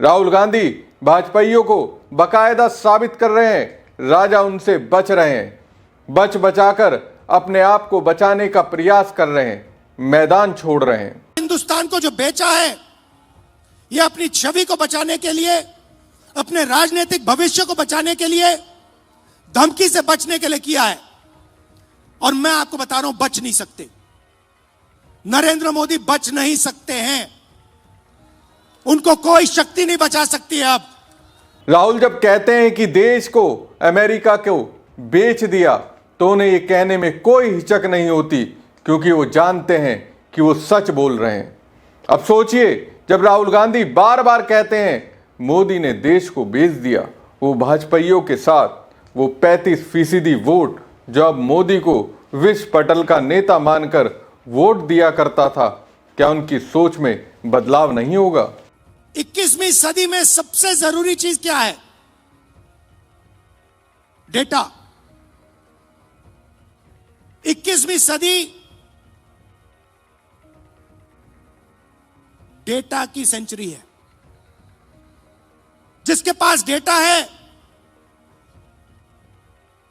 राहुल गांधी भाजपाइयों को बाकायदा साबित कर रहे हैं, राजा उनसे बच रहे हैं, बच बचाकर अपने आप को बचाने का प्रयास कर रहे हैं, मैदान छोड़ रहे हैं। हिंदुस्तान को जो बेचा है, ये अपनी छवि को बचाने के लिए, अपने राजनीतिक भविष्य को बचाने के लिए, धमकी से बचने के लिए किया है। और मैं आपको बता रहा हूं, बच नहीं सकते। नरेंद्र मोदी बच नहीं सकते हैं, उनको कोई शक्ति नहीं बचा सकती है। अब राहुल जब कहते हैं कि देश को अमेरिका को बेच दिया, तो उन्हें यह कहने में कोई हिचक नहीं होती, क्योंकि वो जानते हैं कि वो सच बोल रहे हैं। अब सोचिए, जब राहुल गांधी बार बार कहते हैं मोदी ने देश को बेच दिया, वो भाजपाइयों के साथ वो 35% वोट जो अब मोदी को विश्व पटल का नेता मानकर वोट दिया करता था, क्या उनकी सोच में बदलाव नहीं होगा? 21वीं सदी में सबसे जरूरी चीज क्या है? डेटा। 21वीं सदी डेटा की सेंचुरी है। जिसके पास डेटा है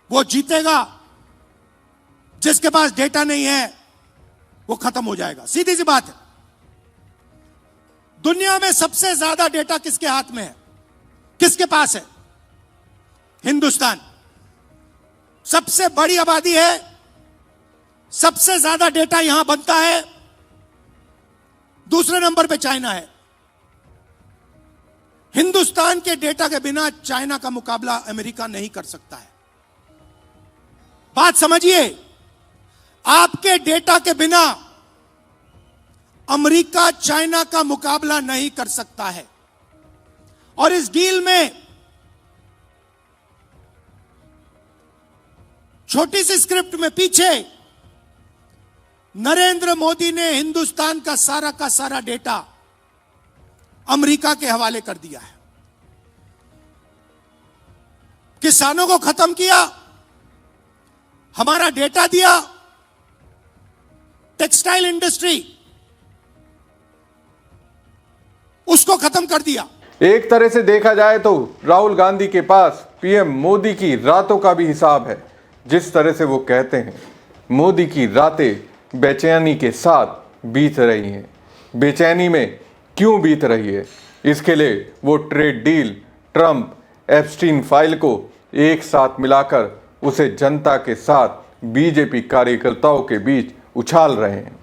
वो जीतेगा, जिसके पास डेटा नहीं है वो खत्म हो जाएगा। सीधी सी बात है। दुनिया में सबसे ज्यादा डेटा किसके हाथ में है? किसके पास है? हिंदुस्तान। सबसे बड़ी आबादी है, सबसे ज्यादा डेटा यहां बनता है। दूसरे नंबर पे चाइना है। हिंदुस्तान के डेटा के बिना चाइना का मुकाबला अमेरिका नहीं कर सकता है। बात समझिए, आपके डेटा के बिना अमेरिका चाइना का मुकाबला नहीं कर सकता है। और इस डील में छोटी सी स्क्रिप्ट में पीछे नरेंद्र मोदी ने हिंदुस्तान का सारा डेटा अमेरिका के हवाले कर दिया है। किसानों को खत्म किया, हमारा डेटा दिया, टेक्सटाइल इंडस्ट्री उसको खत्म कर दिया। एक तरह से देखा जाए तो राहुल गांधी के पास पीएम मोदी की रातों का भी हिसाब है। जिस तरह से वो कहते हैं मोदी की रातें बेचैनी के साथ बीत रही हैं। बेचैनी में क्यों बीत रही है? इसके लिए वो trade deal, Trump, Epstein file को एक साथ मिलाकर उसे जनता के साथ बीजेपी कार्यकर्ताओं के बीच उछाल रहे हैं।